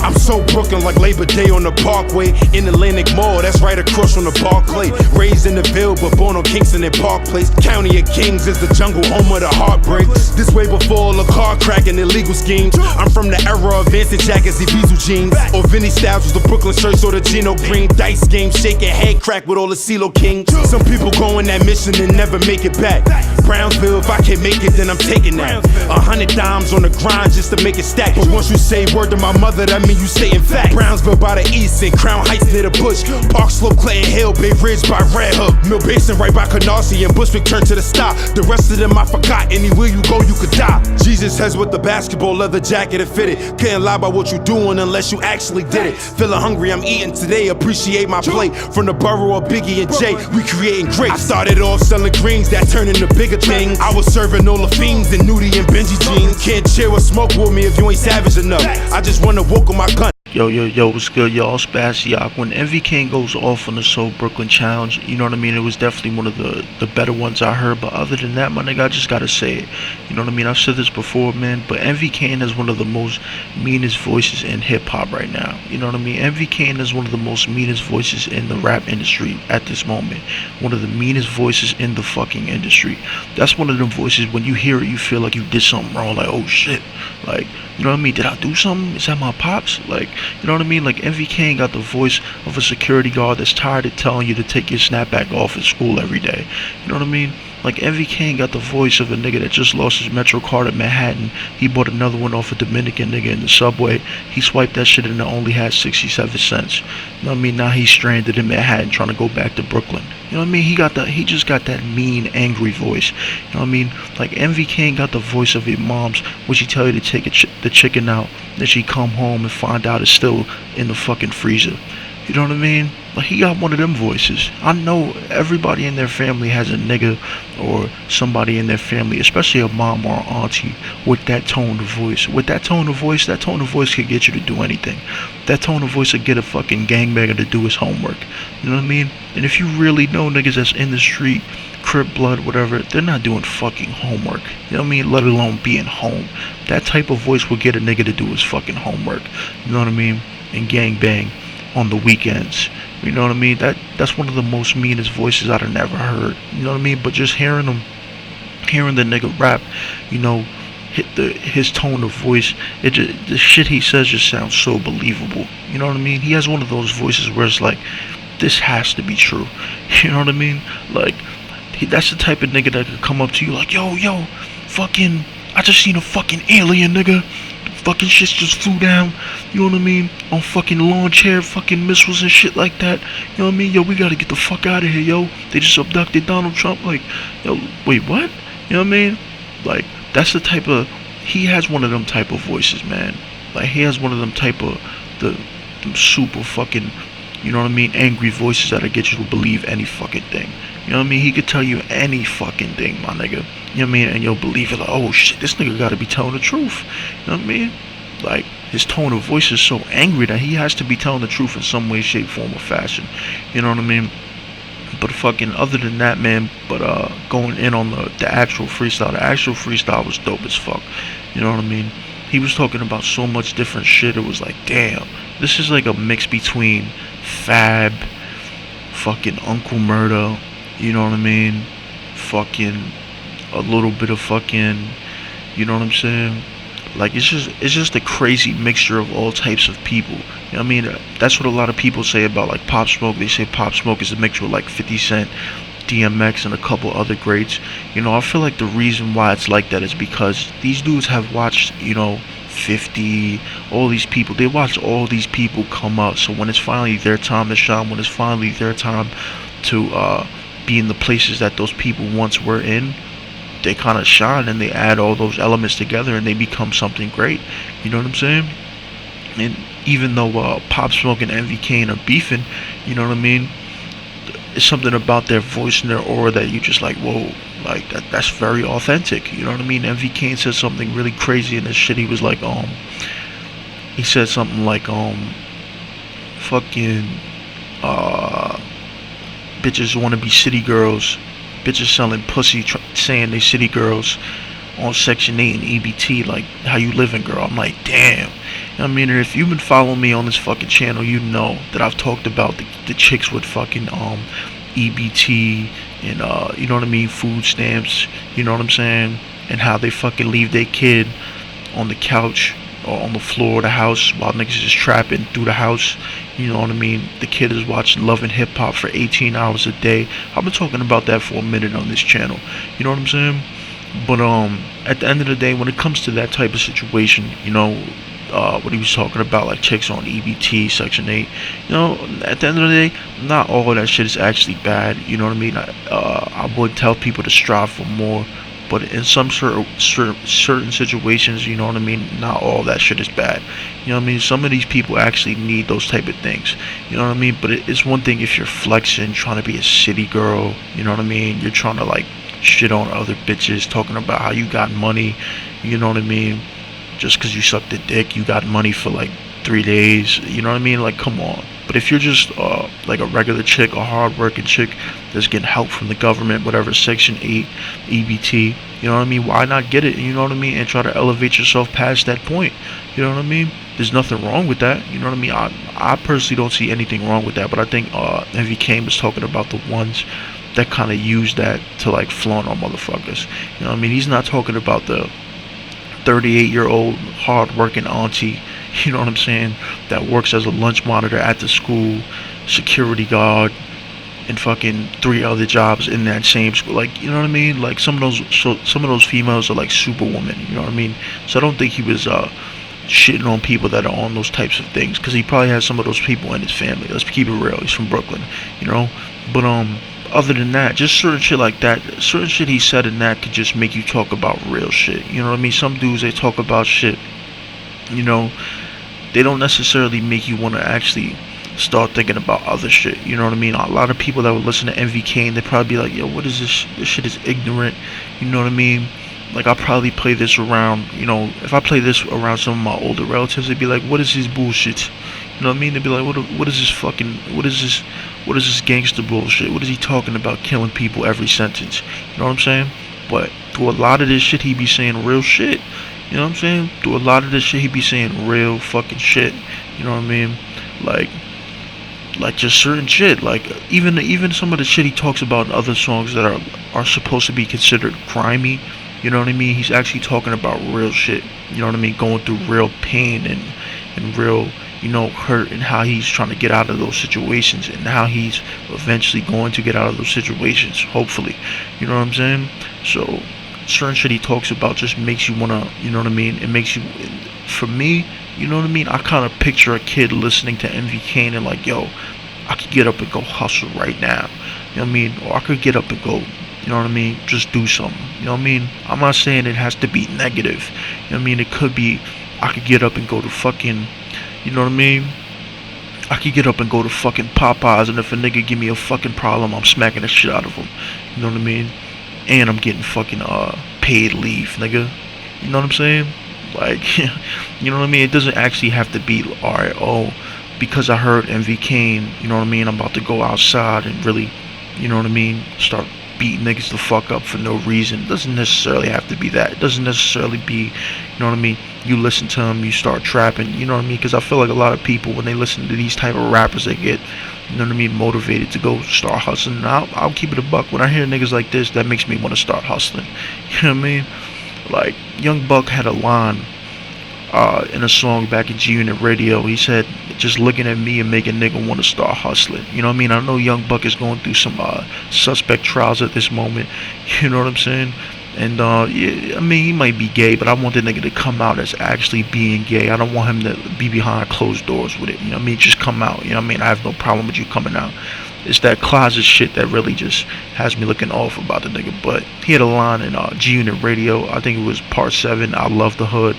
I'm so Brooklyn like Labor Day on the Parkway. In Atlantic Mall, that's right across from the Barclay. Raised in the Ville, but born on Kingston and Park Place. County of Kings is the jungle, home of the heartbreak. This way before all the car cracking illegal schemes. I'm from the era of Vanson jackets, Ibizu jeans. Or Vinny Styles was the Brooklyn shirts or the Gino Green. Dice game, shaking head crack with all the CeeLo Kings. Some people go on that mission and never make it back. Brownsville, if I can't make it, then I'm taking that. 100 dimes on the grind just to make it stack. But once you say word to my mother, that mean you stating fact. Brownsville by the east and Crown Heights near the Bush. Park Slope, Clinton Hill, Bay Ridge by Red Hook. Mill Basin right by Canarsie and Bushwick turn to the stop. The rest of them I forgot. Anywhere you go, you could die. Jesus has with the basketball leather jacket and fitted. Couldn't lie about what you doing unless you actually did it. Feeling hungry, I'm eating today. Appreciate my plate. From the borough of Biggie and Jay, we creating great. I started off selling greens that turned into bigger things. I was serving all the fiends in Nudie and Benji jeans. Can't chill or smoke with me if you ain't savage enough. I just wanna walk on my gun. Yo, what's good, y'all? It's Bassey, Akwa. When Envy Caine goes off on the Soul Brooklyn Challenge, you know what I mean? It was definitely one of the better ones I heard. But other than that, my nigga, I just gotta say it. You know what I mean? I've said this before, man. But Envy Caine is one of the most meanest voices in hip hop right now. You know what I mean? Envy Caine is one of the most meanest voices in the rap industry at this moment. One of the meanest voices in the fucking industry. That's one of them voices when you hear it, you feel like you did something wrong. Like, oh shit. Like, you know what I mean? Did I do something? Is that my pops? Like, you know what I mean? Like, Envy Caine got the voice of a security guard that's tired of telling you to take your snapback off at school every day. You know what I mean? Like, Envy Caine got the voice of a nigga that just lost his Metro card at Manhattan. He bought another one off a Dominican nigga in the subway. He swiped that shit and it only had 67 cents. You know what I mean? Now he's stranded in Manhattan trying to go back to Brooklyn. You know what I mean? He just got that mean, angry voice. You know what I mean? Like, Envy Caine got the voice of your mom's when she tell you to take the chicken out, then she come home and find out it's still in the fucking freezer. You know what I mean? Like, he got one of them voices. I know everybody in their family has a nigga or somebody in their family, especially a mom or an auntie, with that tone of voice. With that tone of voice could get you to do anything. That tone of voice could get a fucking gangbanger to do his homework. You know what I mean? And if you really know niggas that's in the street, Crip, blood, whatever, they're not doing fucking homework. You know what I mean? Let alone being home. That type of voice will get a nigga to do his fucking homework. You know what I mean? And gangbang on the weekends. You know what I mean? That's one of the most meanest voices I've never heard. You know what I mean? But just hearing the nigga rap, you know, his tone of voice, the shit he says just sounds so believable. You know what I mean? He has one of those voices where it's like, this has to be true. You know what I mean? Like, that's the type of nigga that could come up to you like, yo, fucking, I just seen a fucking alien, nigga. Fucking shit just flew down, you know what I mean, on fucking lawn chair, fucking missiles and shit like that. You know what I mean? Yo, we gotta get the fuck out of here, yo. They just abducted Donald Trump. Like, yo, wait, what? You know what I mean? Like, that's the type of, he has one of them type of voices, man. Like, he has one of them type of, them super fucking, you know what I mean, angry voices that'll get you to believe any fucking thing. You know what I mean? He could tell you any fucking thing, my nigga. You know what I mean? And you'll believe it. Like, oh shit, this nigga gotta be telling the truth. You know what I mean? Like, his tone of voice is so angry that he has to be telling the truth in some way, shape, form, or fashion. You know what I mean? But fucking other than that, man, but going in on the actual freestyle, the actual freestyle was dope as fuck. You know what I mean? He was talking about so much different shit. It was like, damn, this is like a mix between Fab, fucking Uncle Murder, you know what I mean? Fucking a little bit of fucking, you know what I'm saying? Like, it's just a crazy mixture of all types of people. You know what I mean? That's what a lot of people say about like Pop Smoke. They say Pop Smoke is a mixture with like 50 Cent, DMX, and a couple other greats. You know, I feel like the reason why it's like that is because these dudes have watched, you know, 50, all these people. They watch all these people come up. So when it's finally their time to shine, when it's finally their time to be in the places that those people once were in, they kind of shine and they add all those elements together and they become something great. You know what I'm saying? And even though Pop Smoke and Envy Caine are beefing, you know what I mean? It's something about their voice and their aura that you just like, whoa, like that's very authentic. You know what I mean? Envy Caine said something really crazy in this shit. He was like, he said something like, fucking, bitches want to be city girls. Bitches selling pussy, saying they city girls on Section 8 and EBT. Like, how you living, girl? I'm like, damn. I mean, and if you've been following me on this fucking channel, you know that I've talked about the chicks with fucking EBT and you know what I mean, food stamps, you know what I'm saying, and how they fucking leave their kid on the couch or on the floor of the house while niggas is trapping through the house. You know what I mean? The kid is watching Love and Hip Hop for 18 hours a day. I've been talking about that for a minute on this channel. You know what I'm saying? But at the end of the day, when it comes to that type of situation, you know, what he was talking about, like chicks on EBT, Section 8, you know, at the end of the day, not all of that shit is actually bad. You know what I mean? I would tell people to strive for more, but in some certain situations, you know what I mean, not all that shit is bad. You know what I mean? Some of these people actually need those type of things. You know what I mean? But it's one thing if you're flexing, trying to be a city girl. You know what I mean? You're trying to like shit on other bitches, talking about how you got money. You know what I mean? Just because you sucked a dick, you got money for like 3 days. You know what I mean? Like, come on. But if you're just like a regular chick, a hard-working chick that's getting help from the government, whatever, Section 8, EBT, you know what I mean? Why not get it? You know what I mean? And try to elevate yourself past that point. You know what I mean? There's nothing wrong with that. You know what I mean? I personally don't see anything wrong with that. But I think MV Caine was talking about the ones that kind of use that to like flaunt on motherfuckers. You know what I mean? He's not talking about the 38-year-old hard-working auntie, you know what I'm saying, that works as a lunch monitor at the school, security guard, and fucking 3 other jobs in that same school. Like, you know what I mean? Like some of those females are like superwomen. You know what I mean? So I don't think he was shitting on people that are on those types of things, because he probably has some of those people in his family. Let's keep it real. He's from Brooklyn, you know. But other than that, just certain shit like that, certain shit he said in that could just make you talk about real shit. You know what I mean? Some dudes, they talk about shit, you know, they don't necessarily make you want to actually start thinking about other shit. You know what I mean? A lot of people that would listen to MV Caine, they probably be like, yo, what is this? This shit is ignorant. You know what I mean? Like, I'll probably play this around, you know, if I play this around some of my older relatives, they'd be like, what is this bullshit? You know what I mean? They'd be like, what is this fucking, what is this gangster bullshit? What is he talking about, killing people every sentence? You know what I'm saying? But through a lot of this shit, he be saying real shit. You know what I'm saying? Through a lot of this shit, he be saying real fucking shit. You know what I mean? Like just certain shit. Like even some of the shit he talks about in other songs that are supposed to be considered grimy. You know what I mean? He's actually talking about real shit. You know what I mean? Going through real pain and real, you know, hurt, and how he's trying to get out of those situations, and how he's eventually going to get out of those situations, hopefully. You know what I'm saying? So certain shit he talks about just makes you wanna, you know what I mean? It makes you, for me, you know what I mean? I kind of picture a kid listening to MV Caine and like, yo, I could get up and go hustle right now. You know what I mean? Or I could get up and go, you know what I mean, just do something. You know what I mean? I'm not saying it has to be negative. You know what I mean? It could be, I could get up and go to fucking, you know what I mean? I could get up and go to fucking Popeyes, and if a nigga give me a fucking problem, I'm smacking the shit out of him. You know what I mean? And I'm getting fucking paid leave, nigga. You know what I'm saying? Like, you know what I mean? It doesn't actually have to be, alright, oh, because I heard MV Caine, you know what I mean, I'm about to go outside and really, you know what I mean, start beating niggas the fuck up for no reason. It doesn't necessarily have to be that. It doesn't necessarily be, you know what I mean, you listen to him, you start trapping, you know what I mean? Because I feel like a lot of people, when they listen to these type of rappers, they get, you know what I mean, motivated to go start hustling. And I'll keep it a buck. When I hear niggas like this, that makes me want to start hustling. You know what I mean? Like, Young Buck had a line in a song back in G Unit Radio. He said, just looking at me and make a nigga want to start hustling. You know what I mean? I know Young Buck is going through some suspect trials at this moment. You know what I'm saying? And yeah, I mean, he might be gay, but I want the nigga to come out as actually being gay. I don't want him to be behind closed doors with it. You know what I mean? Just come out. You know what I mean? I have no problem with you coming out. It's that closet shit that really just has me looking off about the nigga. But he had a line in G Unit Radio. I think it was part 7. I Love the Hood.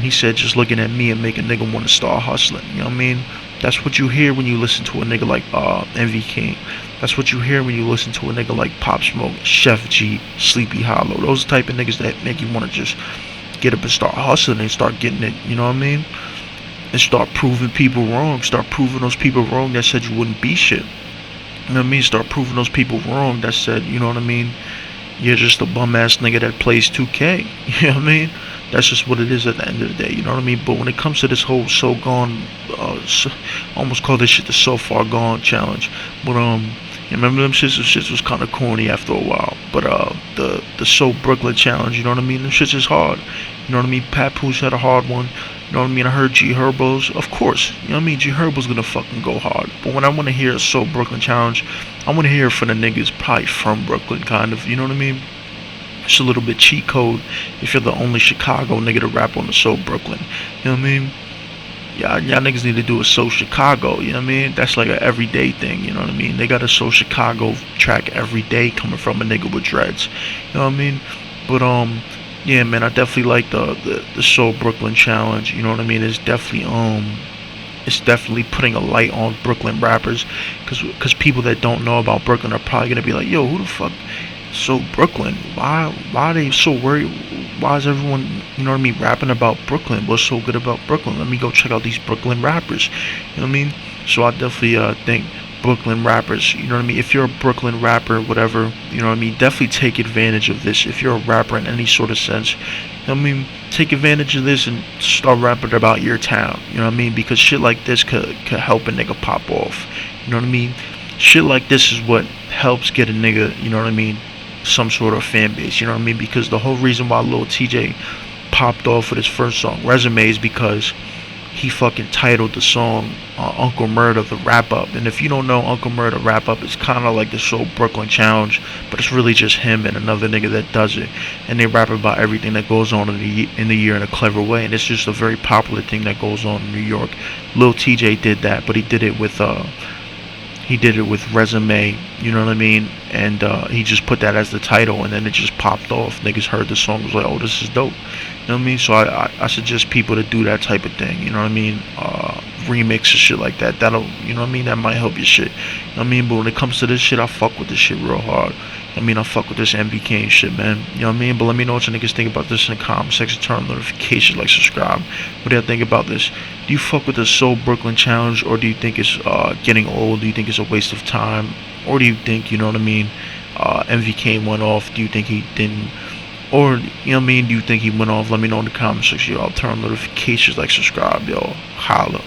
He said, just looking at me and make a nigga want to start hustling. You know what I mean? That's what you hear when you listen to a nigga like MV Caine. That's what you hear when you listen to a nigga like Pop Smoke, Chef G, Sleepy Hollow. Those are the type of niggas that make you want to just get up and start hustling and start getting it. You know what I mean? And start proving people wrong. Start proving those people wrong that said you wouldn't be shit. You know what I mean? Start proving those people wrong that said, you know what I mean, you're just a bum ass nigga that plays 2K. You know what I mean? That's just what it is at the end of the day. You know what I mean? But when it comes to this whole so gone, almost call this shit the so far gone challenge. But you remember them shits? Them shits was kind of corny after a while. But the so Brooklyn challenge. You know what I mean? Them shits is hard. You know what I mean? Papoose had a hard one. You know what I mean? I heard G Herbo's. Of course. You know what I mean? G Herbo's gonna fucking go hard. But when I want to hear a so Brooklyn challenge, I want to hear it from the niggas probably from Brooklyn, kind of. You know what I mean? It's a little bit cheat code if you're the only Chicago nigga to rap on the So Brooklyn. You know what I mean? Y'all niggas need to do a So Chicago. You know what I mean? That's like an everyday thing. You know what I mean? They got a So Chicago track every day coming from a nigga with dreads. You know what I mean? But yeah, man, I definitely like the So Brooklyn challenge. You know what I mean? It's definitely putting a light on Brooklyn rappers, cause people that don't know about Brooklyn are probably gonna be like, yo, who the fuck? So Brooklyn, why are they so worried? Why is everyone, you know what I mean, rapping about Brooklyn? What's so good about Brooklyn? Let me go check out these Brooklyn rappers. You know what I mean? So I definitely think Brooklyn rappers, you know what I mean? If you're a Brooklyn rapper, whatever, you know what I mean, definitely take advantage of this. If you're a rapper in any sort of sense, you know what I mean, take advantage of this and start rapping about your town. You know what I mean? Because shit like this could help a nigga pop off. You know what I mean? Shit like this is what helps get a nigga, you know what I mean, some sort of fan base. You know what I mean? Because the whole reason why Lil TJ popped off with his first song, Resume, is because he fucking titled the song Uncle Murder the Wrap Up. And if you don't know, Uncle Murder Wrap Up is kind of like the So Brooklyn challenge, but it's really just him and another nigga that does it, and they rap about everything that goes on in the year in a clever way. And it's just a very popular thing that goes on in New York. Lil TJ did that, but he did it with Resume, you know what I mean? And he just put that as the title, and then it just popped off. Niggas heard the song, was like, oh, this is dope. You know what I mean? So I suggest people to do that type of thing, you know what I mean? Remix or shit like that. That'll, you know what I mean? That might help your shit. You know what I mean? But when it comes to this shit, I fuck with this shit real hard. I mean, I fuck with this MV Caine shit, man. You know what I mean? But let me know what you niggas think about this in the comment section. Turn on notifications, like, subscribe. What do y'all think about this? Do you fuck with the So Brooklyn challenge, or do you think it's getting old? Do you think it's a waste of time? Or do you think, you know what I mean, MV Caine went off? Do you think he didn't? Or, you know what I mean, do you think he went off? Let me know in the comment section, y'all. Turn on notifications, like, subscribe, y'all. Holla.